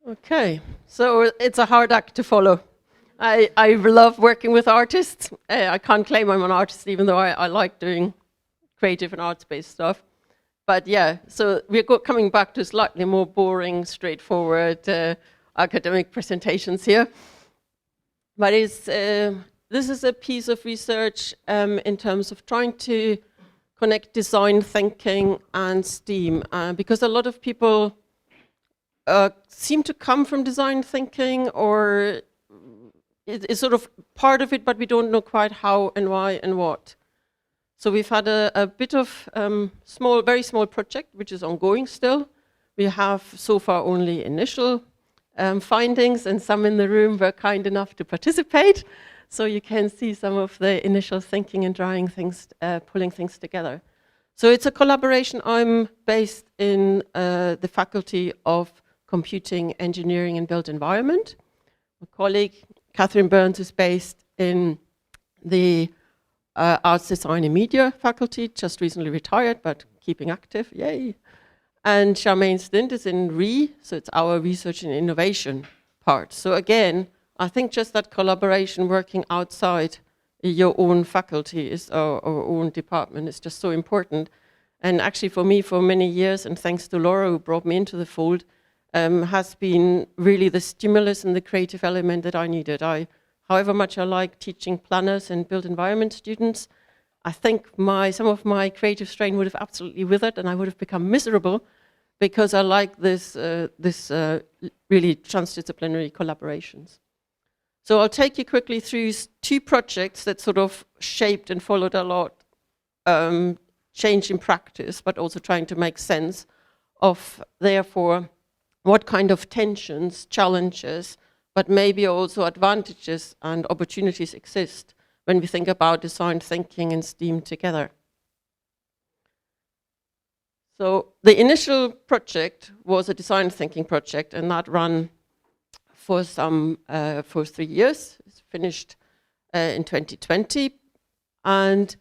Okay, so it's a hard act to follow. I love working with artists. I can't claim I'm an artist, even though I like doing creative and arts-based stuff. But yeah, so we're coming back to slightly more boring, straightforward academic presentations here. But this is a piece of research in terms of trying to connect design thinking and STEAM, because a lot of people seem to come from design thinking, or it's sort of part of it, but we don't know quite how and why and what. So we've had a bit of very small project, which is ongoing still. We have so far only initial findings, and some in the room were kind enough to participate. So you can see some of the initial thinking and drawing things, pulling things together. So it's a collaboration. I'm based in the Faculty of Computing, Engineering and Built Environment. My colleague, Kathryn Burns, is based in the Arts, Design and Media faculty, just recently retired, but keeping active, yay. And Charmaine Stint is in RE, so it's our research and innovation part. So again, I think just that collaboration, working outside your own faculty is our own department, is just so important. And actually for me, for many years, and thanks to Laura who brought me into the fold, has been really the stimulus and the creative element that I needed. However much I like teaching planners and built environment students, I think some of my creative strain would have absolutely withered, and I would have become miserable, because I like this really transdisciplinary collaborations. So I'll take you quickly through two projects that sort of shaped and followed a lot change in practice, but also trying to make sense of, therefore, what kind of tensions, challenges, but maybe also advantages and opportunities exist when we think about design thinking and STEAM together. So the initial project was a design thinking project, and that ran for 3 years. It's finished in 2020, and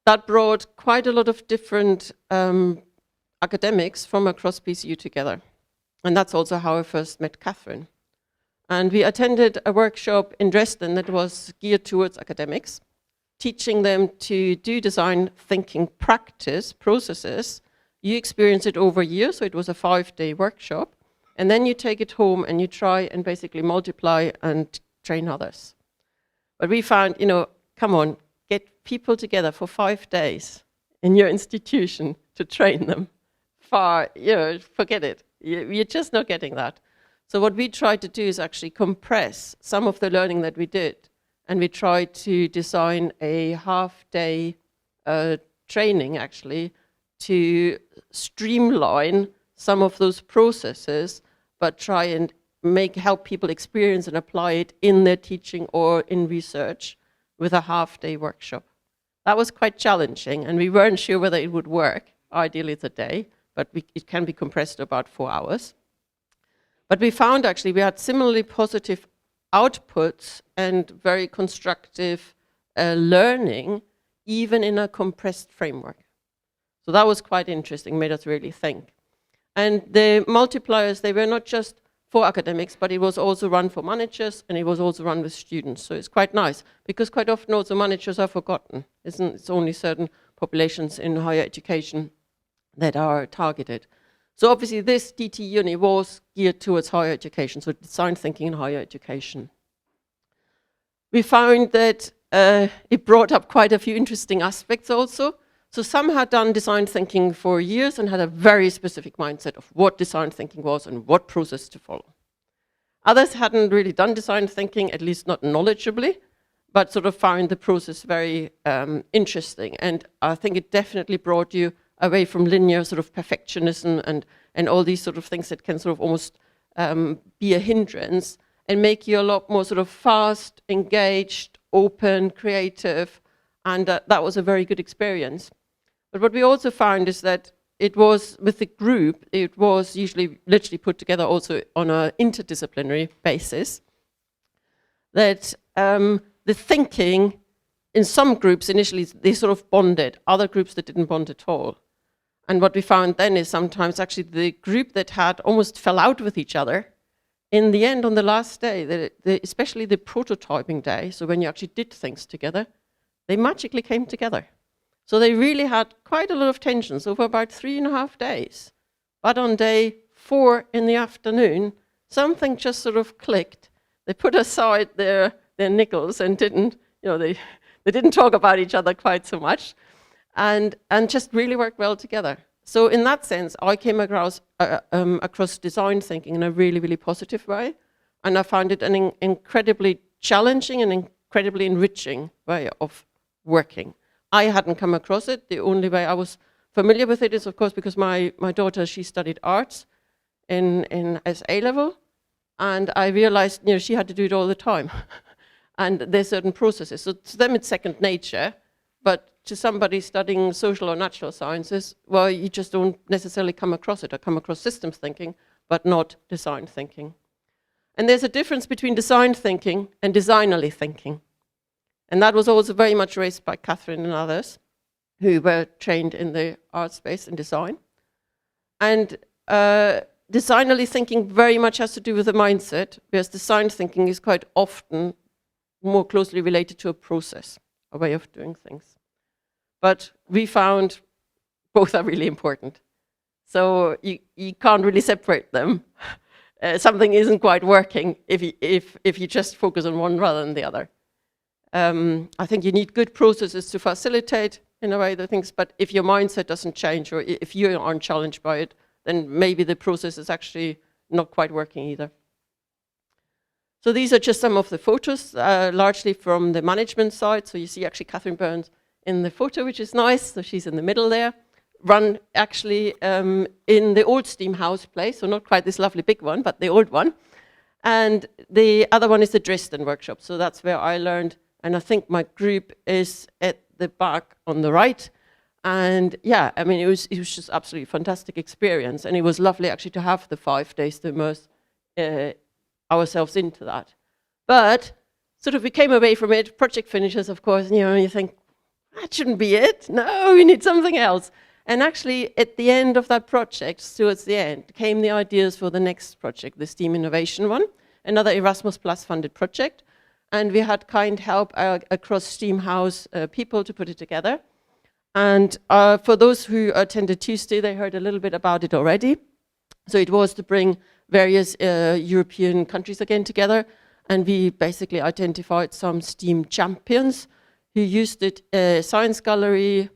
that brought quite a lot of different academics from across PCU together. And that's also how I first met Kathryn. And we attended a workshop in Dresden that was geared towards academics, teaching them to do design thinking practice processes. You experience it over a year, so it was a 5-day workshop. And then you take it home and you try and basically multiply and train others. But we found, come on, get people together for 5 days in your institution to train them. Forget it. You're just not getting that. So what we tried to do is actually compress some of the learning that we did, and we tried to design a half-day training, actually, to streamline some of those processes, but try and help people experience and apply it in their teaching or in research with a half-day workshop. That was quite challenging, and we weren't sure whether it would work. Ideally, it's a day, but it can be compressed to about 4 hours. But we found actually we had similarly positive outputs and very constructive learning, even in a compressed framework. So that was quite interesting, made us really think. And the multipliers, they were not just for academics, but it was also run for managers, and it was also run with students. So it's quite nice, because quite often also managers are forgotten. It's only certain populations in higher education that are targeted. So obviously this DT Uni was geared towards higher education, so design thinking in higher education. We found that it brought up quite a few interesting aspects also. So some had done design thinking for years and had a very specific mindset of what design thinking was and what process to follow. Others hadn't really done design thinking, at least not knowledgeably, but sort of found the process very interesting. And I think it definitely brought you away from linear sort of perfectionism and all these sort of things that can sort of almost be a hindrance, and make you a lot more sort of fast, engaged, open, creative, and that was a very good experience. But what we also found is that it was, with the group, it was usually literally put together also on an interdisciplinary basis, that the thinking in some groups initially, they sort of bonded, other groups that didn't bond at all. And what we found then is sometimes actually the group that had almost fell out with each other in the end, on the last day, especially the prototyping day, so when you actually did things together, they magically came together. So they really had quite a lot of tensions over about 3.5 days. But on day 4 in the afternoon, something just sort of clicked. They put aside their nickels and didn't, they didn't talk about each other quite so much, and just really worked well together. So in that sense, I came across design thinking in a really, really positive way, and I found it an incredibly challenging and incredibly enriching way of working. I hadn't come across it. The only way I was familiar with it is, of course, because my daughter, she studied arts as A-level, and I realized, she had to do it all the time. And there's certain processes. So to them, it's second nature, but to somebody studying social or natural sciences, well, you just don't necessarily come across it. I come across systems thinking, but not design thinking. And there's a difference between design thinking and designerly thinking. And that was also very much raised by Kathryn and others who were trained in the art space and design. And designerly thinking very much has to do with the mindset, whereas design thinking is quite often more closely related to a process, a way of doing things. But we found both are really important. So you can't really separate them. Something isn't quite working if you just focus on one rather than the other. I think you need good processes to facilitate, in a way, the things, but if your mindset doesn't change, or if you aren't challenged by it, then maybe the process is actually not quite working either. So these are just some of the photos, largely from the management side. So you see actually Kathryn Burns in the photo, which is nice. So she's in the middle there. Run actually in the old Steam House place, so not quite this lovely big one, but the old one. And the other one is the Dresden workshop. So that's where I learned, and I think my group is at the back on the right. And yeah, I mean, it was just absolutely fantastic experience. And it was lovely actually to have the 5 days to immerse ourselves into that. But sort of we came away from it, project finishes, of course, and you think, that shouldn't be it. No, we need something else. And actually, at the end of that project, towards the end, came the ideas for the next project, the STEAM Innovation one, another Erasmus Plus funded project. And we had kind help across STEAM House people to put it together. And for those who attended Tuesday, they heard a little bit about it already. So it was to bring various European countries again together. And we basically identified some STEAM champions who used it, Science Gallery,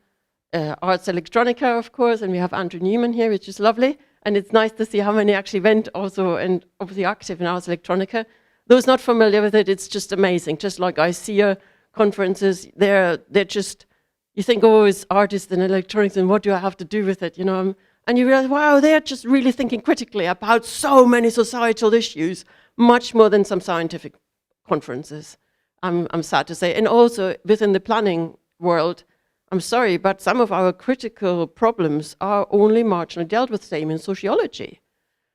Arts Electronica, of course, and we have Andrew Newman here, which is lovely. And it's nice to see how many actually went also and obviously active in Arts Electronica. Those not familiar with it, it's just amazing. Just like ICEA conferences, they're just, you think, oh, it's artists and electronics, and what do I have to do with it, And you realize, wow, they're just really thinking critically about so many societal issues, much more than some scientific conferences, I'm sad to say. And also within the planning world, I'm sorry, but some of our critical problems are only marginally dealt with, same in sociology.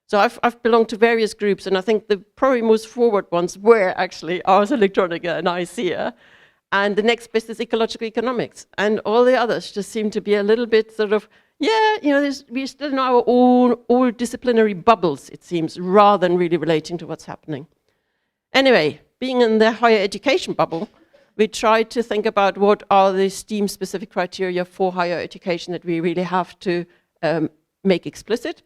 So I've belonged to various groups, and I think the probably most forward ones were actually Ars Electronica and ICEA. And the next best is ecological economics. And all the others just seem to be a little bit sort of, we're still in our own disciplinary bubbles, it seems, rather than really relating to what's happening. Anyway, being in the higher education bubble, we tried to think about what are the STEAM-specific criteria for higher education that we really have to make explicit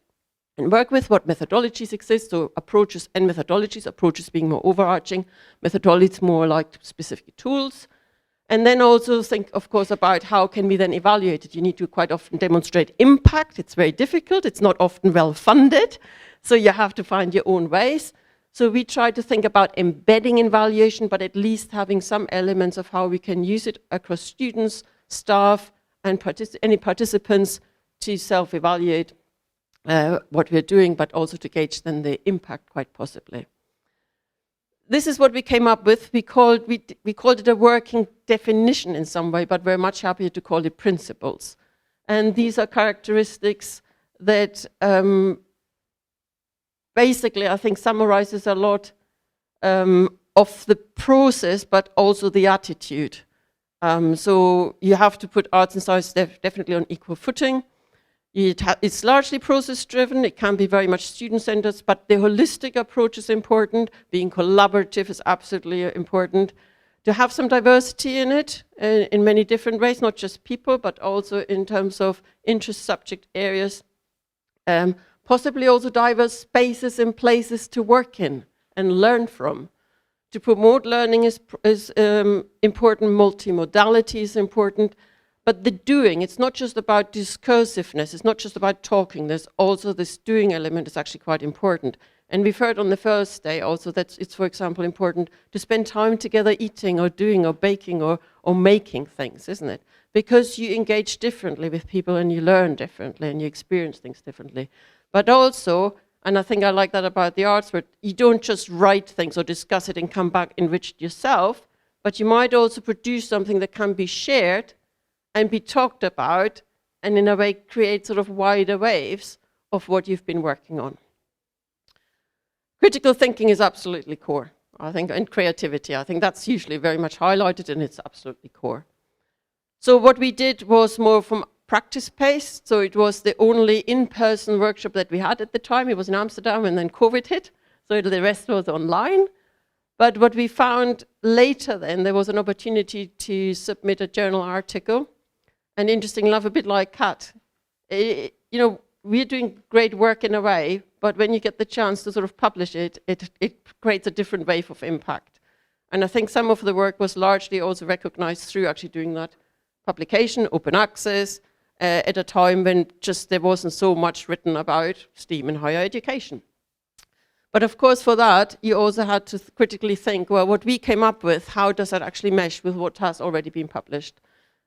and work with, what methodologies exist, so approaches and methodologies, approaches being more overarching, methodologies more like specific tools. And then also think, of course, about how can we then evaluate it. You need to quite often demonstrate impact. It's very difficult. It's not often well funded. So you have to find your own ways. So we try to think about embedding in evaluation, but at least having some elements of how we can use it across students, staff, and any participants to self-evaluate what we're doing, but also to gauge then the impact quite possibly. This is what we came up with. We called it a working definition in some way, but we're much happier to call it principles. And these are characteristics that basically, I think, summarizes a lot of the process, but also the attitude. So you have to put arts and science definitely on equal footing. It's largely process-driven. It can be very much student-centered, but the holistic approach is important. Being collaborative is absolutely important. To have some diversity in it, in many different ways, not just people, but also in terms of interest subject areas. Possibly also diverse spaces and places to work in and learn from. To promote learning is important, multimodality is important, but the doing, it's not just about discursiveness, it's not just about talking, there's also this doing element is actually quite important. And we've heard on the first day also that it's, for example, important to spend time together eating or doing or baking or making things, isn't it? Because you engage differently with people and you learn differently and you experience things differently. But also, and I think I like that about the arts, where you don't just write things or discuss it and come back enriched yourself, but you might also produce something that can be shared and be talked about and in a way create sort of wider waves of what you've been working on. Critical thinking is absolutely core, I think, and creativity. I think that's usually very much highlighted and it's absolutely core. So what we did was more from practice-based, so it was the only in-person workshop that we had at the time. It was in Amsterdam and then COVID hit, so the rest was online. But what we found later then, there was an opportunity to submit a journal article. And interesting enough, a bit like Kat, you know, we're doing great work in a way, but when you get the chance to sort of publish it, it creates a different wave of impact. And I think some of the work was largely also recognized through actually doing that publication, open access, at a time when just there wasn't so much written about STEAM in higher education. But of course for that, you also had to critically think, well, what we came up with, how does that actually mesh with what has already been published?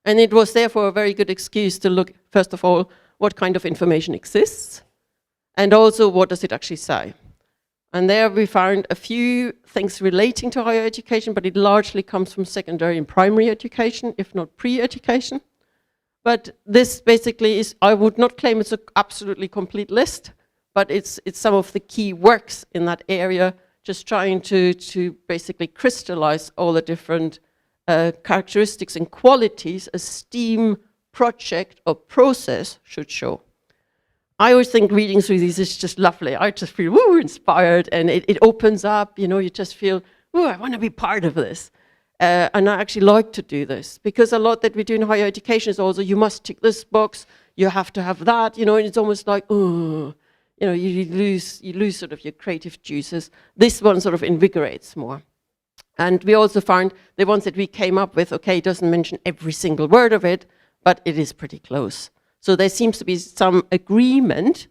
And it was therefore a very good excuse to look, first of all, what kind of information exists, and also what does it actually say. And there we found a few things relating to higher education, but it largely comes from secondary and primary education, if not pre-education. But this basically is, I would not claim it's an absolutely complete list, but it's some of the key works in that area, just trying to basically crystallize all the different characteristics and qualities a STEAM project or process should show. I always think reading through these is just lovely. I just feel inspired, and it opens up, you know, you just feel, I want to be part of this. And I actually like to do this, because a lot that we do in higher education is also, you must tick this box, you have to have that, you know, and it's almost like, you know, you lose sort of your creative juices. This one sort of invigorates more. And we also found the ones that we came up with, okay, it doesn't mention every single word of it, but it is pretty close. So there seems to be some agreement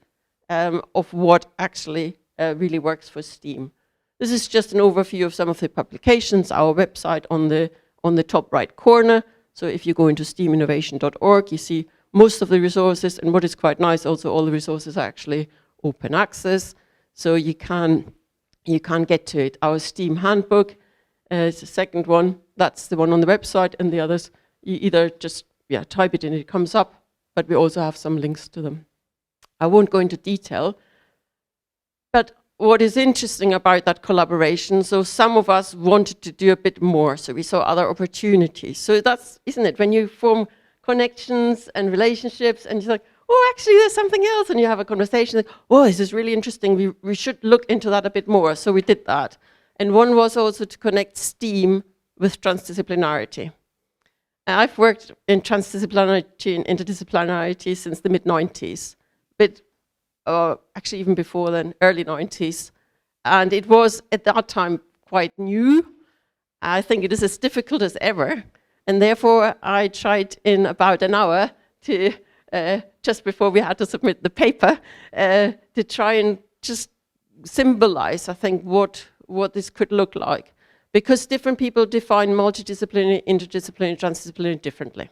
of what actually really works for STEAM. This is just an overview of some of the publications, our website on the top right corner. So if you go into steaminnovation.org, you see most of the resources, and what is quite nice, also all the resources are actually open access, so you can get to it. Our STEAM handbook is the second one. That's the one on the website, and the others, you either just type it in, it comes up, but we also have some links to them. I won't go into detail, but what is interesting about that collaboration, so some of us wanted to do a bit more, so we saw other opportunities. So that's, isn't it, when you form connections and relationships and you're like, oh, actually there's something else, and you have a conversation like, oh, this is really interesting, we should look into that a bit more. So we did that. And one was also to connect STEAM with transdisciplinarity. I've worked in transdisciplinarity and interdisciplinarity since the mid-90s, but actually even before then, early 90s. And it was at that time quite new. I think it is as difficult as ever. And therefore I tried in about an hour to, just before we had to submit the paper, to try and just symbolize, I think, what this could look like. Because different people define multidisciplinary, interdisciplinary, transdisciplinary differently.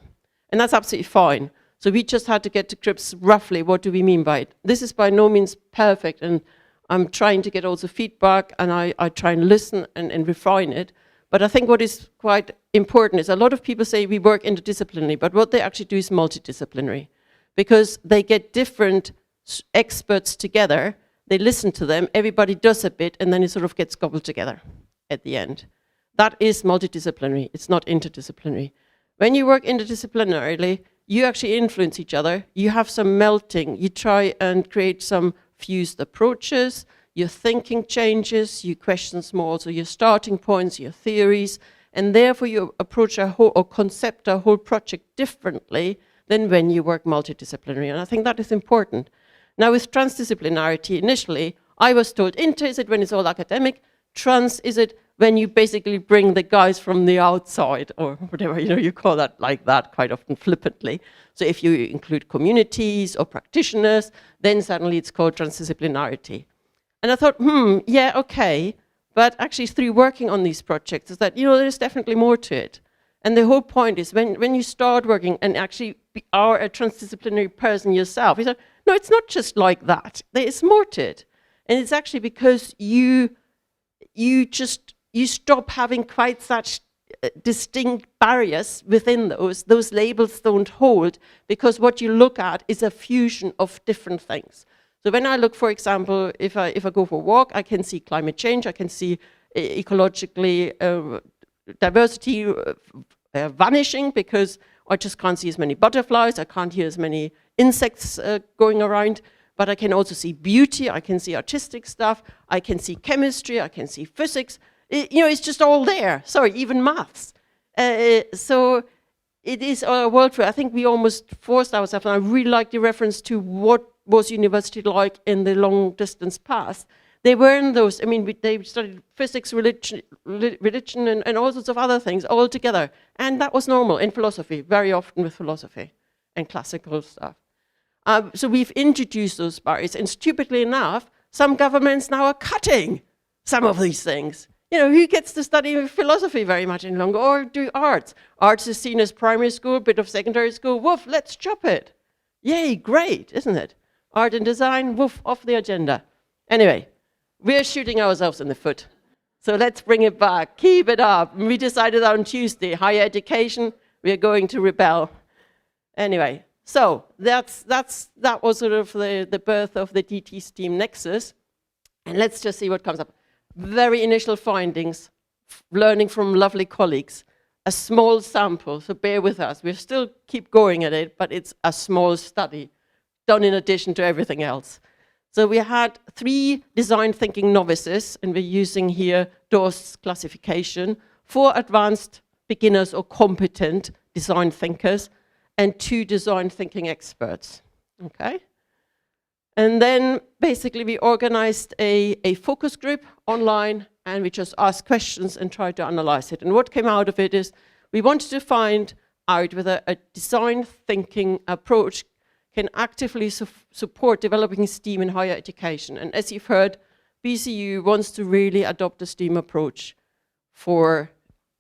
And that's absolutely fine. So we just had to get to grips roughly, what do we mean by it? This is by no means perfect, and I'm trying to get also feedback, and I try and listen and refine it. But I think what is quite important is a lot of people say we work interdisciplinary, but what they actually do is multidisciplinary, because they get different experts together, they listen to them, everybody does a bit, and then it sort of gets gobbled together at the end. That is multidisciplinary, it's not interdisciplinary. When you work interdisciplinarily, you actually influence each other. You have some melting. You try and create some fused approaches. Your thinking changes. You question more, so your starting points, your theories, and therefore you approach a whole, or concept a whole project differently than when you work multidisciplinary. And I think that is important. Now with transdisciplinarity, initially, I was told, inter is it when it's all academic, trans is it when you basically bring the guys from the outside, or whatever, you call that like that quite often flippantly. So if you include communities or practitioners, then suddenly it's called transdisciplinarity. And I thought, yeah, okay, but actually through working on these projects is that, there's definitely more to it. And the whole point is when you start working and actually are a transdisciplinary person yourself, you say, no, it's not just like that. There is more to it. And it's actually because you stop having quite such distinct barriers within those. Those labels don't hold, because what you look at is a fusion of different things. So when I look, for example, if I go for a walk, I can see climate change, I can see ecologically diversity vanishing, because I just can't see as many butterflies, I can't hear as many insects going around, but I can also see beauty, I can see artistic stuff, I can see chemistry, I can see physics. It's just all there. Sorry, even maths. So it is a world where I think we almost forced ourselves, and I really like the reference to what was university like in the long distance past. They weren't those, they studied physics, religion and all sorts of other things all together. And that was normal in philosophy, very often with philosophy and classical stuff. So we've introduced those barriers, and stupidly enough, some governments now are cutting some of these things. Who gets to study philosophy very much any longer, or do arts? Arts is seen as primary school, bit of secondary school, woof, let's chop it. Yay, great, isn't it? Art and design, woof, off the agenda. Anyway, we're shooting ourselves in the foot. So let's bring it back, keep it up. We decided on Tuesday, higher education, we're going to rebel. Anyway, so that was sort of the birth of the DT STEAM Nexus. And let's just see what comes up. Very initial findings, learning from lovely colleagues, a small sample, so bear with us. We'll still keep going at it, but it's a small study done in addition to everything else. So we had 3 design thinking novices, and we're using here Dorst's classification, 4 advanced beginners or competent design thinkers, and 2 design thinking experts, okay? And then basically we organized a focus group online, and we just asked questions and tried to analyze it. And what came out of it is we wanted to find out whether a design thinking approach can actively support developing STEAM in higher education. And as you've heard, BCU wants to really adopt a STEAM approach for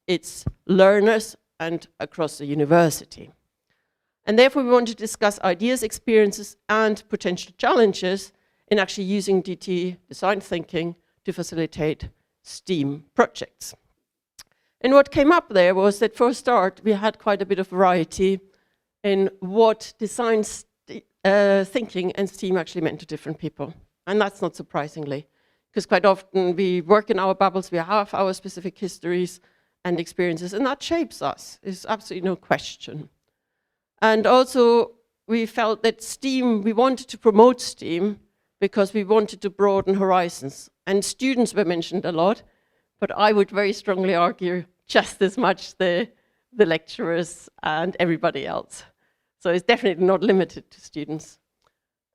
its learners and across the university. And therefore, we want to discuss ideas, experiences, and potential challenges in actually using DT design thinking to facilitate STEAM projects. And what came up there was that for a start, we had quite a bit of variety in what design thinking and STEAM actually meant to different people. And that's not surprisingly, because quite often we work in our bubbles, we have our specific histories and experiences, and that shapes us. There's absolutely no question. And also, we felt that STEAM, we wanted to promote STEAM because we wanted to broaden horizons. And students were mentioned a lot, but I would very strongly argue just as much the lecturers and everybody else. So it's definitely not limited to students.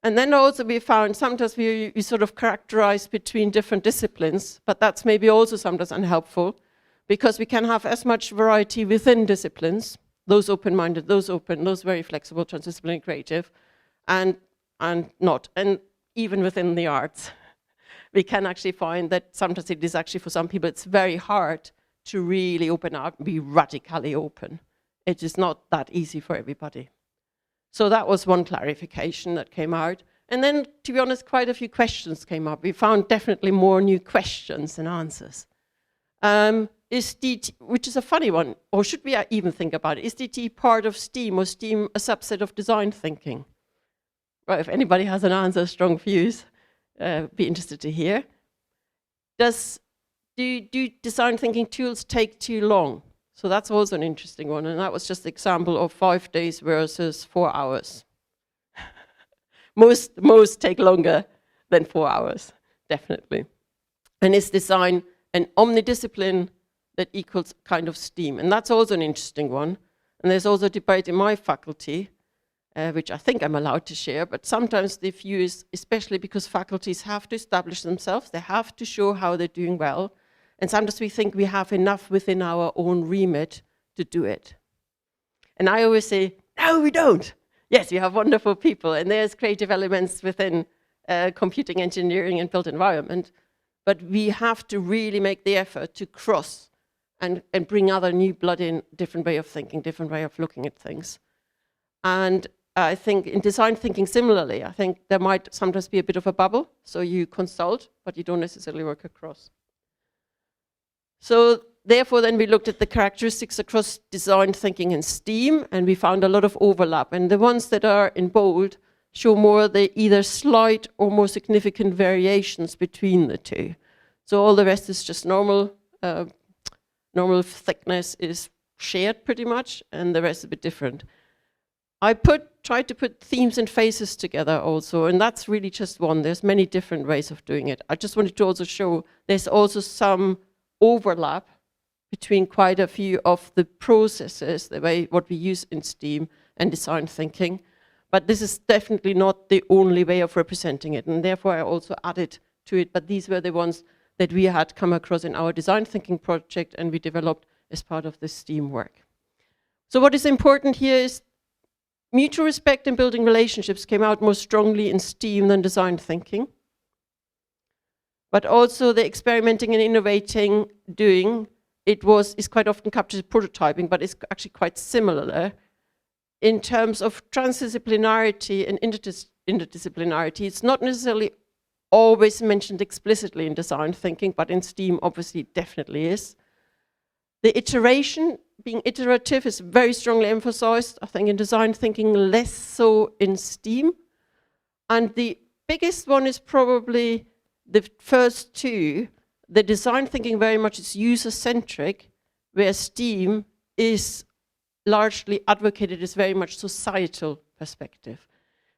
And then also we found sometimes we sort of characterize between different disciplines, but that's maybe also sometimes unhelpful, because we can have as much variety within disciplines, those open-minded, those open, those very flexible, transdisciplinary, creative, and not. And even within the arts, we can actually find that sometimes it is actually, for some people, it's very hard to really open up and be radically open. It is not that easy for everybody. So that was one clarification that came out. And then, to be honest, quite a few questions came up. We found definitely more new questions than answers. Is DT, which is a funny one, or should we even think about it, is DT part of STEAM, or STEAM a subset of design thinking? Well, if anybody has an answer, strong views, be interested to hear. Do design thinking tools take too long? So that's also an interesting one. And that was just an example of 5 days versus 4 hours. Most take longer than 4 hours, definitely. And is design an omnidiscipline that equals kind of STEAM? And that's also an interesting one. And there's also a debate in my faculty, which I think I'm allowed to share, but sometimes the view is, especially because faculties have to establish themselves, they have to show how they're doing well, and sometimes we think we have enough within our own remit to do it. And I always say, no, we don't. Yes, we have wonderful people, and there's creative elements within computing engineering and built environment, but we have to really make the effort to cross and bring other new blood in, different way of thinking, different way of looking at things. And I think in design thinking similarly, I think there might sometimes be a bit of a bubble, so you consult, but you don't necessarily work across. So therefore then we looked at the characteristics across design thinking and STEAM, and we found a lot of overlap. And the ones that are in bold show more the either slight or more significant variations between the two. So all the rest is just normal. Normal thickness is shared pretty much, and the rest is a bit different. I tried to put themes and phases together also, and that's really just one. There's many different ways of doing it. I just wanted to also show there's also some overlap between quite a few of the processes, the way what we use in STEAM and design thinking. But this is definitely not the only way of representing it, and therefore I also added to it. But these were the ones that we had come across in our design thinking project and we developed as part of the STEAM work. So what is important here is mutual respect and building relationships came out more strongly in STEAM than design thinking. But also the experimenting and innovating doing, is quite often captured as prototyping, but it's actually quite similar. In terms of transdisciplinarity and interdisciplinarity, it's not necessarily always mentioned explicitly in design thinking, but in STEAM obviously definitely is. The iteration, being iterative, is very strongly emphasized, I think in design thinking, less so in STEAM. And the biggest one is probably the first two. The design thinking very much is user-centric, where STEAM is largely advocated as very much societal perspective.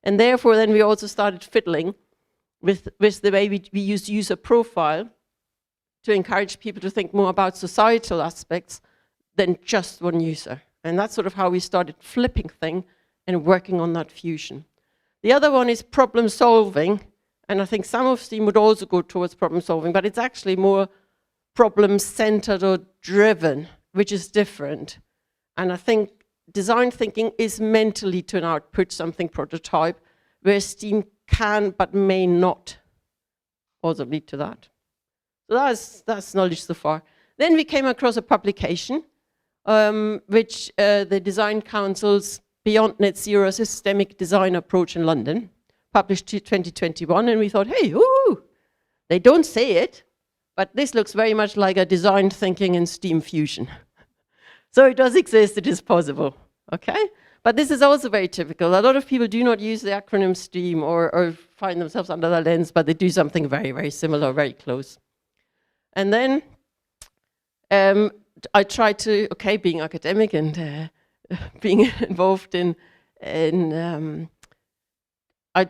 And therefore then we also started fiddling with the way we use user profile to encourage people to think more about societal aspects than just one user. And that's sort of how we started flipping thing and working on that fusion. The other one is problem solving, and I think some of STEAM would also go towards problem solving, but it's actually more problem-centered or driven, which is different. And I think design thinking is mentally to an output something prototype, where STEAM can but may not also lead to that. So that's knowledge so far. Then we came across a publication, which the Design Council's Beyond Net Zero Systemic Design Approach in London, published in 2021, and we thought, hey, ooh, they don't say it, but this looks very much like a design thinking and STEAM fusion. So it does exist, it is possible, okay? But this is also very typical. A lot of people do not use the acronym STEAM or find themselves under the lens, but they do something very, very similar, very close. And then I tried to, okay, being academic and being involved in I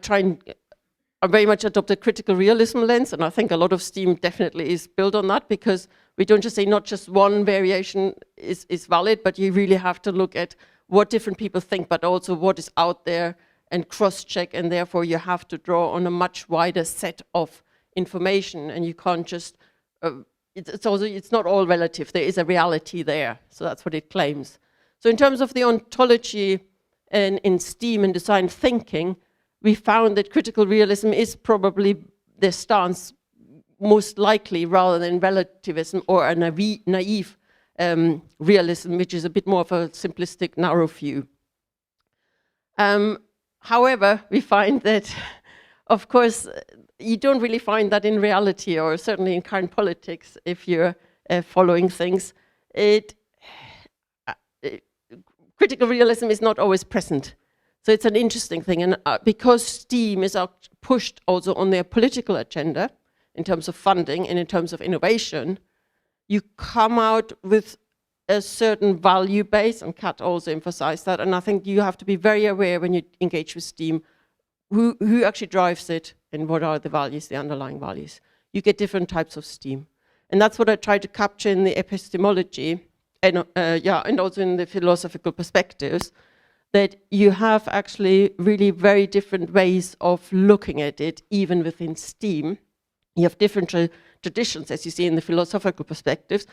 very much adopt a critical realism lens, and I think a lot of STEAM definitely is built on that, because we don't just say not just one variation is valid, but you really have to look at what different people think, but also what is out there and cross-check, and therefore you have to draw on a much wider set of information, and you can't just, it's not all relative, there is a reality there, so that's what it claims. So in terms of the ontology in STEAM and design thinking, we found that critical realism is probably the stance most likely, rather than relativism or a naive realism, which is a bit more of a simplistic, narrow view. However, we find that, of course, you don't really find that in reality, or certainly in current politics, if you're following things. Critical realism is not always present. So it's an interesting thing, and because STEAM is pushed also on their political agenda in terms of funding and in terms of innovation, you come out with a certain value base, and Kat also emphasized that, and I think you have to be very aware when you engage with STEAM, who actually drives it and what are the values, the underlying values. You get different types of STEAM. And that's what I try to capture in the epistemology and also in the philosophical perspectives, that you have actually really very different ways of looking at it, even within STEAM. You have different traditions, as you see in the philosophical perspectives.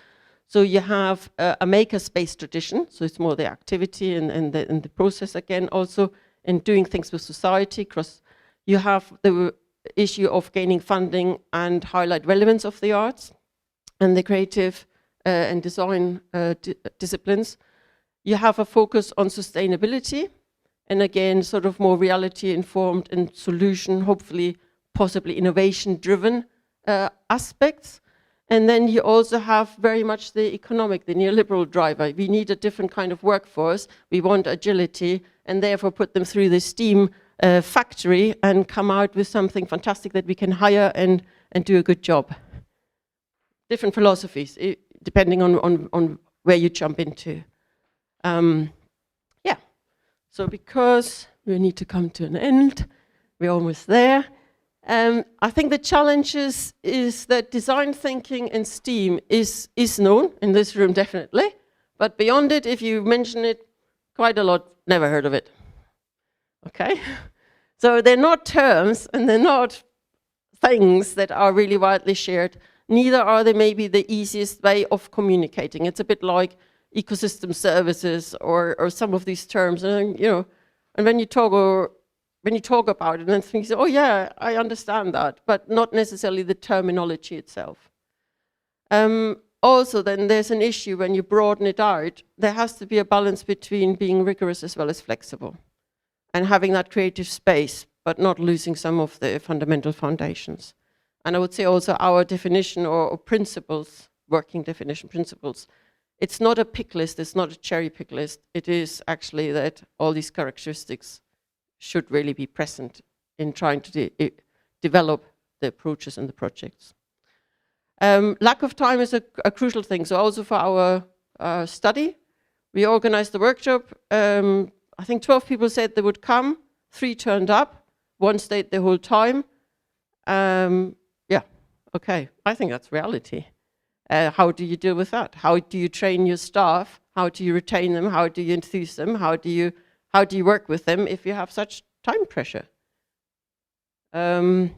So you have a maker-space tradition, so it's more the activity and the process again, also in doing things with society. You have the issue of gaining funding and highlight relevance of the arts and the creative and design disciplines. You have a focus on sustainability, and again, sort of more reality-informed and solution, hopefully, possibly innovation-driven aspects. And then you also have very much the economic, the neoliberal driver. We need a different kind of workforce. We want agility, and therefore put them through the STEAM factory and come out with something fantastic that we can hire and do a good job. Different philosophies, depending on where you jump into. So because we need to come to an end, we're almost there. I think the challenge is that design thinking and STEAM is known in this room, definitely. But beyond it, if you mention it quite a lot, never heard of it. Okay? So they're not terms and they're not things that are really widely shared. Neither are they maybe the easiest way of communicating. It's a bit like ecosystem services or some of these terms, and when you talk about it, and then you say, oh yeah, I understand that, but not necessarily the terminology itself. Also, then there's an issue when you broaden it out. There has to be a balance between being rigorous as well as flexible, and having that creative space, but not losing some of the fundamental foundations. And I would say also our definition or principles, working definition principles, it's not a pick list, it's not a cherry pick list. It is actually that all these characteristics should really be present in trying to develop the approaches and the projects. Lack of time is a crucial thing. So also for our study, we organized the workshop. I think 12 people said they would come, 3 turned up, 1 stayed the whole time. Okay, I think that's reality. How do you deal with that? How do you train your staff? How do you retain them? How do you enthuse them? How do you work with them if you have such time pressure? The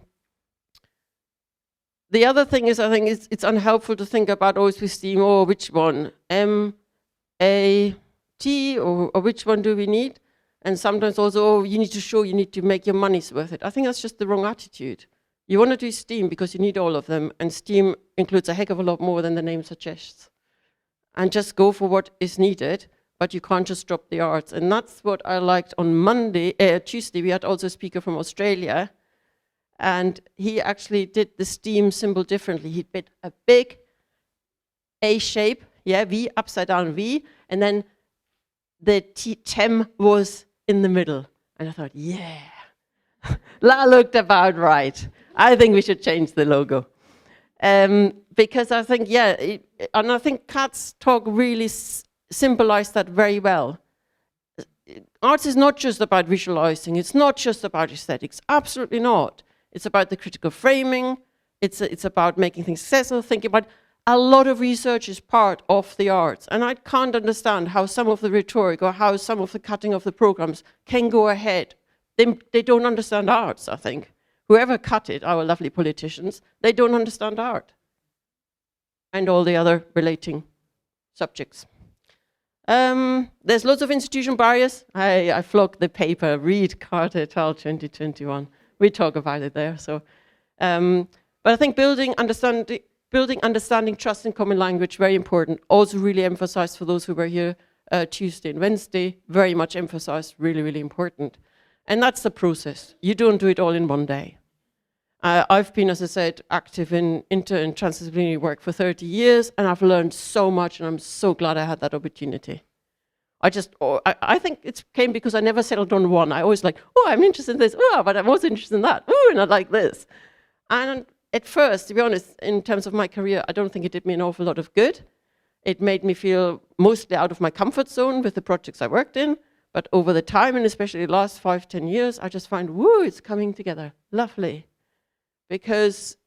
other thing is, I think it's unhelpful to think about always with STEAM, or which one, M, A, T, or which one do we need? And sometimes also, you need to make your money's worth it. I think that's just the wrong attitude. You want to do STEAM because you need all of them, and STEAM includes a heck of a lot more than the name suggests. And just go for what is needed, but you can't just drop the arts. And that's what I liked on Tuesday. We had also a speaker from Australia, and he actually did the STEAM symbol differently. He did a big A shape, V, upside down V, and then the TEM was in the middle. And I thought, yeah, that looked about right. I think we should change the logo. Because I think, and I think Kat's talk really symbolized that very well. Arts is not just about visualizing, it's not just about aesthetics, absolutely not. It's about the critical framing, it's about making things successful, thinking about a lot of research is part of the arts. And I can't understand how some of the rhetoric or how some of the cutting of the programs can go ahead. They don't understand arts, I think. Whoever cut it, our lovely politicians, they don't understand art. And all the other relating subjects. There's lots of institutional barriers. I flogged the paper, read Carter et al. 2021. We talk about it there. So, but I think building understanding, trust, and common language, very important. Also really emphasized for those who were here Tuesday and Wednesday, very much emphasized, really, really important. And that's the process. You don't do it all in one day. I've been, as I said, active in inter and transdisciplinary work for 30 years, and I've learned so much, and I'm so glad I had that opportunity. I think it came because I never settled on one. I always I'm interested in this, but I'm also interested in that, and I like this. And at first, to be honest, in terms of my career, I don't think it did me an awful lot of good. It made me feel mostly out of my comfort zone with the projects I worked in. But over the time, and especially the last 5, 10 years, I just find, woo, it's coming together. Lovely. Because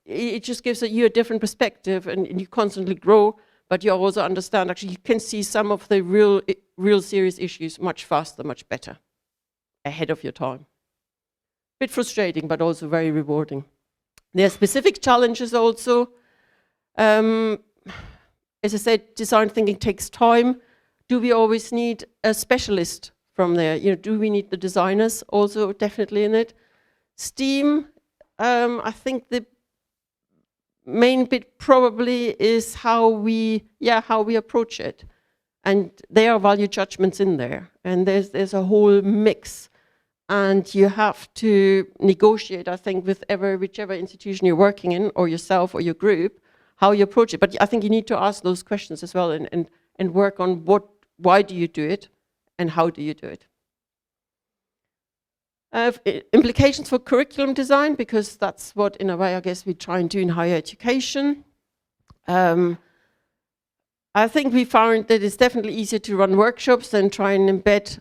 it just gives you a different perspective, and you constantly grow, but you also understand, actually, you can see some of the real serious issues much faster, much better, ahead of your time. Bit frustrating, but also very rewarding. There are specific challenges also. As I said, design thinking takes time. Do we always need a specialist from there? Do we need the designers also definitely in it? STEAM, I think the main bit probably is how we approach it. And there are value judgments in there. And there's a whole mix. And you have to negotiate, I think, with whichever institution you're working in, or yourself or your group, how you approach it. But I think you need to ask those questions as well, and work on why do you do it, and how do you do it. Implications for curriculum design, because that's what, in a way, I guess we try and do in higher education. I think we found that it's definitely easier to run workshops than try and embed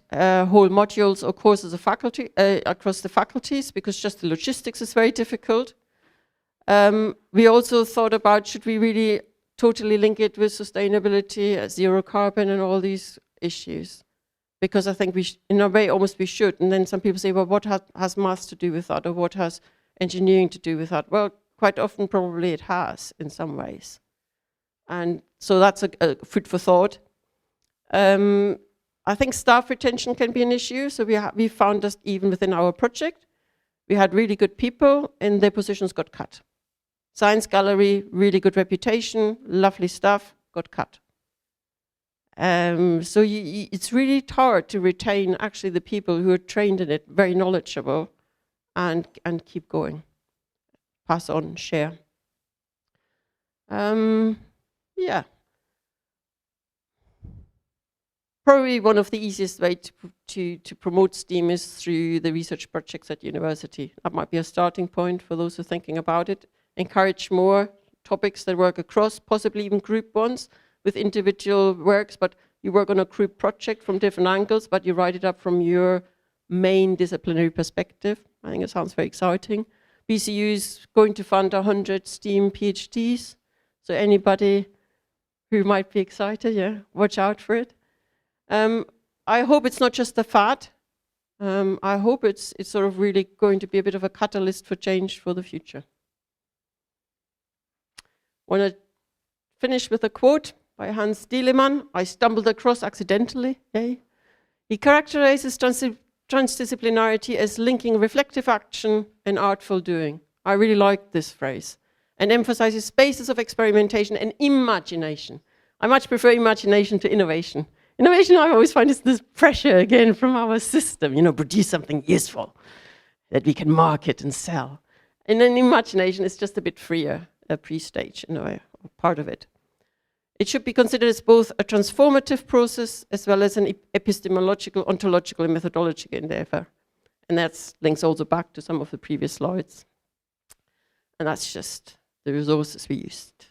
whole modules or courses of faculty across the faculties, because just the logistics is very difficult. We also thought about, should we really totally link it with sustainability, zero carbon, and all these issues? Because I think in a way, almost we should. And then some people say, well, what has maths to do with that, or what has engineering to do with that? Well, quite often, probably it has in some ways. And so that's a food for thought. I think staff retention can be an issue. So we found that even within our project, we had really good people and their positions got cut. Science gallery, really good reputation, lovely stuff, got cut. So it's really hard to retain actually the people who are trained in it, very knowledgeable, and keep going. Pass on, share. Yeah. Probably one of the easiest way to promote STEAM is through the research projects at university. That might be a starting point for those who are thinking about it. Encourage more topics that work across, possibly even group ones with individual works, but you work on a group project from different angles, but you write it up from your main disciplinary perspective. I think it sounds very exciting. BCU is going to fund 100 STEAM PhDs. So anybody who might be excited, yeah, watch out for it. I hope it's not just a fad. I hope it's sort of really going to be a bit of a catalyst for change for the future. I want to finish with a quote by Hans Dielemann, I stumbled across accidentally. Okay? He characterizes transdisciplinarity as linking reflective action and artful doing. I really like this phrase. And emphasizes spaces of experimentation and imagination. I much prefer imagination to innovation. Innovation, I always find, is this pressure again from our system, produce something useful that we can market and sell. And then imagination is just a bit freer, a pre-stage, in a way, part of it. It should be considered as both a transformative process as well as an epistemological, ontological, and methodological endeavor. And that links also back to some of the previous slides. And that's just the resources we used.